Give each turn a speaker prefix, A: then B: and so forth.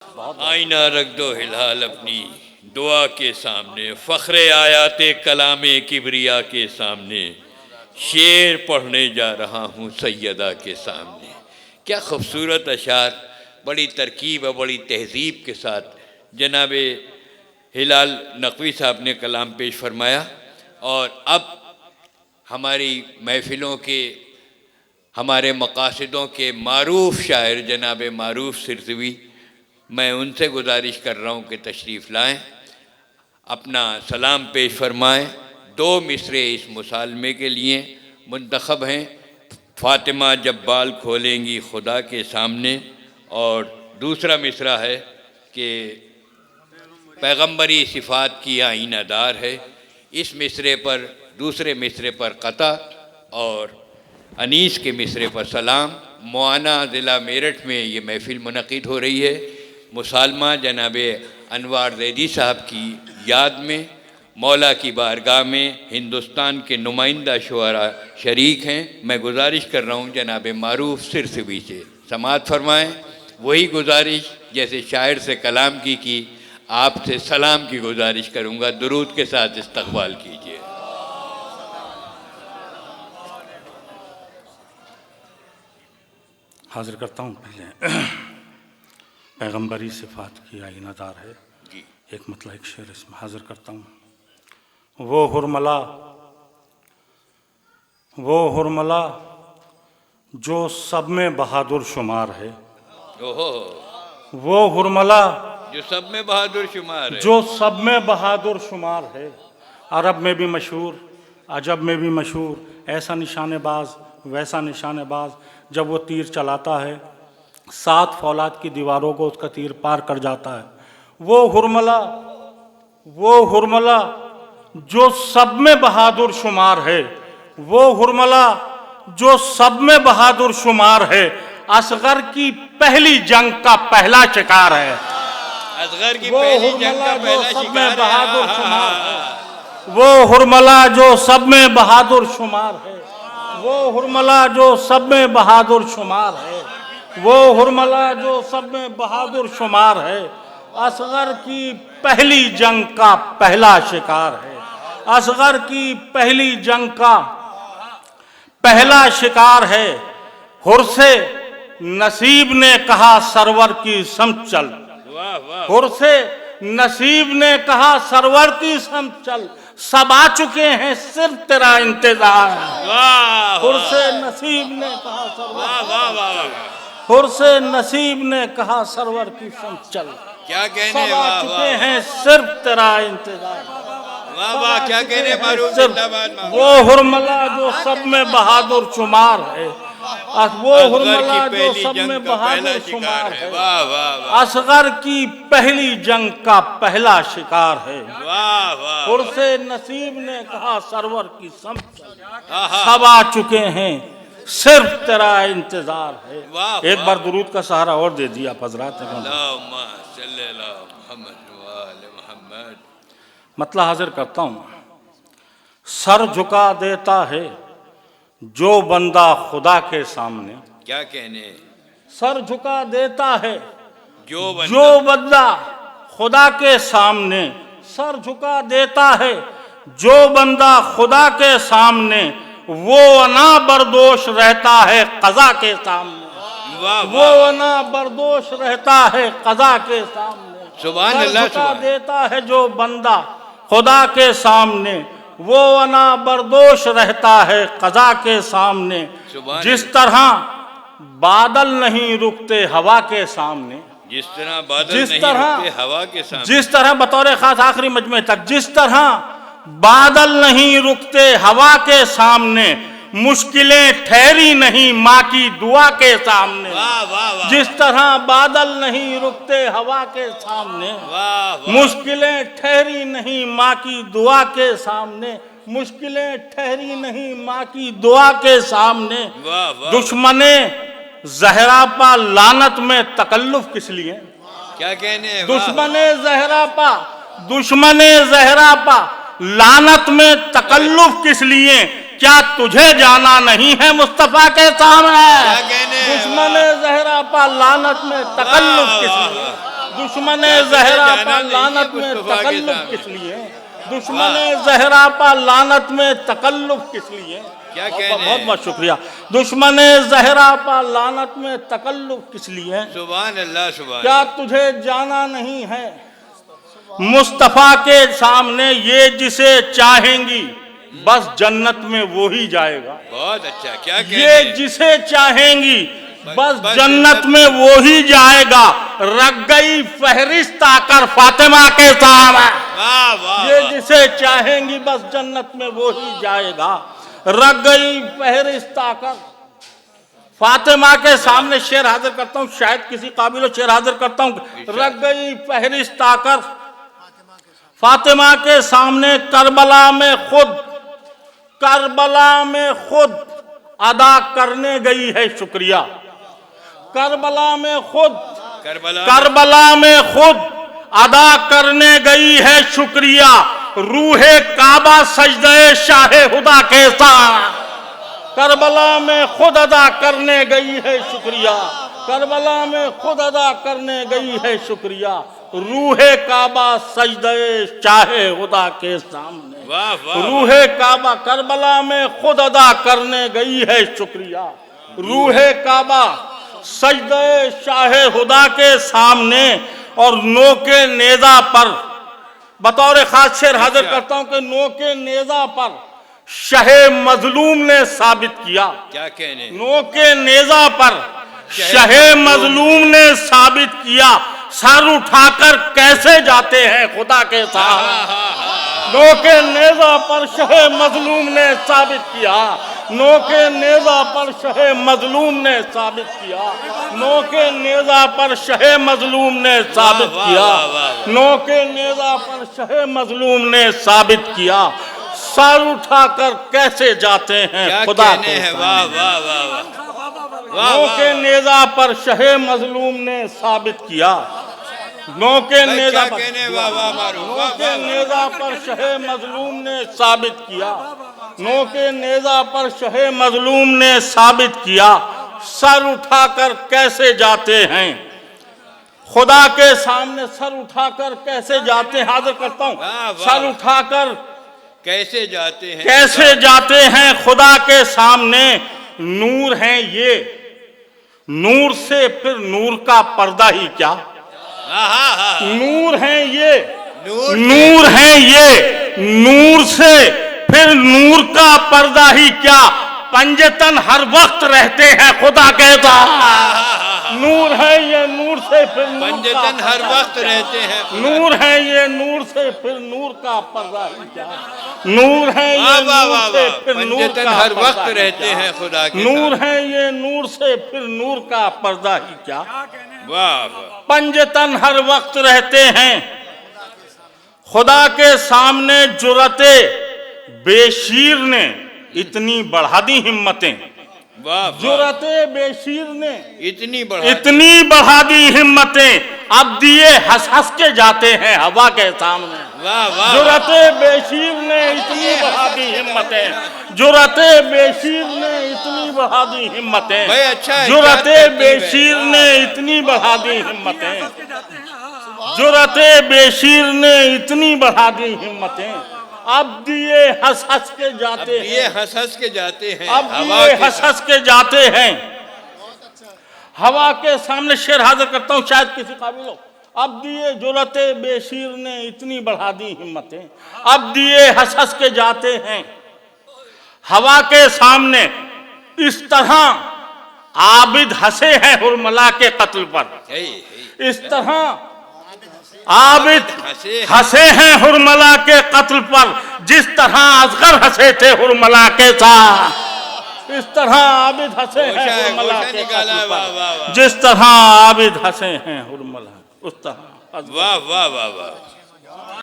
A: आईना रख दो हिलाल अपनी दुआ के सामने, फ़ख्रे आयाते कलामे किबरिया के सामने, शेर पढ़ने जा रहा हूँ सैयदा के सामने। क्या खूबसूरत अशार, बड़ी तरकीब और बड़ी तहजीब के साथ जनाब हिलाल नकवी साहब ने कलाम पेश फरमाया। और अब हमारी महफ़िलों के, हमारे मकासदों के मारूफ़ शायर जनाब मारूफ़ सिरसवी, मैं उनसे गुजारिश कर रहा हूँ कि तशरीफ़ लाएँ, अपना सलाम पेश फरमाएँ। दो मिसरे इस मुसालमे के लिए मुंतखब हैं। फ़ातिमा जब बाल खोलेंगी खुदा के सामने, और दूसरा मिसरा है कि पैगंबरी सिफ़ात की आईनादार है। इस मिसरे पर, दूसरे मिसरे पर क़ता और अनीस के मिसरे पर सलाम। मुआना ज़िला मेरठ में ये महफ़िल मुनक़िद हो रही है। मुसालमा जनाब अनवार ज़ैदी साहब की याद में मौला की बारगाह में हिंदुस्तान के नुमाइंदा शुअरा शरीक हैं। मैं गुजारिश कर रहा हूँ जनाब मारूफ़ सिरसवी से समाअत फरमाएँ। वही गुजारिश जैसे शायर से कलाम की आपसे सलाम की गुजारिश करूँगा। दुरूद के साथ इस्तक़बाल कीजिए।
B: हाज़िर करता हूँ पहले पैगंबरी सिफ़ात की आईनादार है
A: जी,
B: एक मतलब एक शेर इसमें हाज़िर करता हूँ। वो हुरमला जो सब में बहादुर शुमार है।
A: ओहो,
B: वो हुरमला
A: जो सब में बहादुर शुमार है,
B: जो सब में बहादुर शुमार है। अरब में भी मशहूर, अजब में भी मशहूर, ऐसा निशानेबाज वैसा निशानेबाज, जब वो तीर चलाता है 7 फौलाद की दीवारों को उसका तीर पार कर जाता है। वो हुरमला जो सब में बहादुर शुमार है। वो हुरमला जो सब में बहादुर शुमार है। असगर की पहली जंग का पहला शिकार है।
A: असगर की पहली जंग का पहला शिकार
B: बहादुर शुमार है। वो हुरमला जो सब में बहादुर शुमार है। वो हुरमला जो सब में बहादुर शुमार है। वो हुरमला जो सब में बहादुर शुमार है। असगर की पहली जंग का पहला शिकार है। असगर की पहली जंग का पहला शिकार है। हुर से नसीब ने कहा सरवर की समझ चल। हुर से नसीब ने कहा सरवर की समझ चल। सब आ चुके हैं सिर्फ तेरा इंतजार। हुर से नसीब ने कहा सरवर, हुर से नसीब ने कहा सरवर की समझ चल।
A: क्या कहने,
B: सब आ चुके हैं सिर्फ तेरा इंतजार।
A: वाह वाह, क्या कहने मारूफ जिंदाबाद।
B: वो हुरमला जो सब में बहादुर शुमार है। वो हुरमला जो सब में बहादुर शुमार है।
A: वाह वाह,
B: असगर की पहली जंग का पहला शिकार है।
A: वाह वाह,
B: हुर से नसीब ने कहा सरवर की समझ चल। सब आ चुके हैं सिर्फ तेरा इंतजार है। एक बार दुरूद का सहारा और दे दिया हज़रात
A: ने।
B: मतलब हाजिर करता हूँ। सर झुका देता है जो बंदा खुदा के सामने।
A: क्या कहने,
B: सर झुका देता है
A: जो
B: बंदा खुदा के सामने। सर झुका देता है जो बंदा खुदा के सामने। वो अना बर्दोश रहता है क़ज़ा के सामने। वो अना बर्दोश रहता है क़ज़ा के सामने।
A: सुभान अल्लाह।
B: झुका देता है जो बंदा खुदा के सामने। वो अना बर्दोश रहता है क़ज़ा के सामने। जिस तरह बादल नहीं रुकते हवा के सामने।
A: जिस तरह बादल नहीं रुकते हवा के सामने।
B: जिस तरह बतौर खास आखिरी मजमे तक, जिस तरह बादल नहीं रुकते हवा के सामने। मुश्किलें ठहरी नहीं माँ की दुआ के सामने। जिस तरह बादल नहीं रुकते हवा के सामने। मुश्किलें ठहरी नहीं माँ की दुआ के सामने। मुश्किलें ठहरी नहीं माँ की दुआ के सामने। दुश्मने ज़हरा पा लानत में तकल्लुफ किस लिए।
A: क्या कहने,
B: दुश्मने ज़हरा पा लानत में तकल्लुफ किस लिए। क्या तुझे जाना नहीं है मुस्तफा के सामने। दुश्मने ज़हरा पा लानत में तकल्लुफ किस लिए। दुश्मन जहरा पर लानत में तकल्लुफ किस लिए? दुश्मन जहरा पर लानत में तकल्लुफ किस लिए?
A: क्या
B: बहुत बहुत शुक्रिया। दुश्मन जहरा पर लानत में तकल्लुफ किस लिए?
A: सुभान अल्लाह, सुभान।
B: क्या तुझे जाना नहीं है मुस्तफा के सामने ये जिसे चाहेंगी बस जन्नत में वो ही जाएगा।
A: बहुत अच्छा, क्या
B: ये जिसे चाहेंगी बस जन्नत में वो ही जाएगा। रख गई फहरिस्त आकर फातिमा के सामने,
A: वाह वाह,
B: ये जिसे चाहेंगी बस जन्नत में वो ही जाएगा। रख गई फहरिस्त आकर फातिमा के सामने। शेर हाजिर करता हूँ, शायद किसी काबिल शेर हाजिर करता हूँ। रख गई फहरिस्त आकर फातिमा के सामने, करबला में खुद अदा करने गई है शुक्रिया। करबला में खुद अदा करने गई है शुक्रिया। रूहे काबा सजदे शाहे खुदा के साथ। करबला में खुद अदा करने गई है शुक्रिया। करबला में खुद अदा करने गई है शुक्रिया। रूहे काबा सजदे शाहे खुदा के सामने।
A: वाह वाह,
B: रूहे काबा करबला में खुद अदा करने गई है शुक्रिया। रूहे काबा सजदे शाहे खुदा के सामने और नो के नेजा पर बतौर खास शेर हाजिर करता हूं कि नो के नेजा पर शहे मजलूम ने साबित किया।
A: क्या कहने?
B: नो के नेजा पर शहे मजलूम ने साबित किया। सर उठाकर कैसे जाते हैं खुदा के साथ। नो के नेजा पर शहे मजलूम ने साबित किया। नो के नेजा पर शहे मजलूम ने साबित किया। नो के नेजा पर शहे मजलूम ने साबित किया। नो के नेजा पर शहे मजलूम ने साबित किया। सर उठाकर कैसे जाते हैं खुदा के साथ।
A: वाह वाह वाह वाह,
B: नो के नेजा पर शहे मजलूम ने साबित किया। नो के नेजा पर शहे मजलूम ने साबित किया। नो के नेजा पर शहे मजलूम ने साबित किया। सर उठाकर कैसे जाते हैं खुदा के सामने। सर उठाकर कैसे जाते हैं, हाजिर करता हूँ। सर उठाकर
A: कैसे जाते हैं,
B: कैसे जाते हैं खुदा के सामने। नूर हैं ये, नूर से फिर नूर का पर्दा ही क्या। नूर हैं ये, नूर हैं ये, नूर से फिर नूर का पर्दा ही क्या। पंजतन हर वक्त रहते हैं खुदा के साथ। नूर है ये, नूर से फिर
A: पंजतन हर वक्त रहते हैं।
B: नूर है ये, नूर से फिर नूर का पर्दा ही क्या। नूर है ये, नूर से फिर नूर का
A: हर वक्त रहते हैं खुदा के।
B: नूर है ये, नूर से फिर नूर का पर्दा ही क्या।
A: वाह,
B: पंजतन हर वक्त रहते हैं खुदा के सामने। जुरते बेशीर ने इतनी बढ़ा दी हिम्मतें। जुरते बेशीर ने
A: इतनी
B: बढ़ा दी हिम्मतें। अब दिए हंस हंस के जाते हैं हवा के सामने। जुरते बेशीर ने इतनी बढ़ा दी हिम्मतें। जुरते बेशीर ने इतनी बढ़ा दी हिम्मतें। जुरते बेशीर ने इतनी बढ़ा दी हिम्मतें। जुरते बेशीर ने इतनी बढ़ा दी हिम्मतें। अब दिए हंस हंस के जाते हैं।
A: ये हंस हंस के जाते हैं।
B: अब दिए हंस हंस के जाते हैं हवा के सामने। शेर हाजिर करता हूँ, शायद किसी काबिल हो। अब दिए जुरते बेशीर ने इतनी बढ़ा दी हिम्मतें। अब दिए हंस हंस के जाते हैं हवा के सामने। इस तरह आबिद हंसे हैं हुरमला के कत्ल पर। इस तरह आबिद हंसे हैं हुरमला के कत्ल पर। जिस तरह असगर हंसे थे हुरमला के साथ। इस तरह आबिद हंसे हैं हुरमला के कत्ल पर। जिस तरह आबिद हंसे हैं हुरमला, उस तरह।
A: वाह वाह वाह वाह।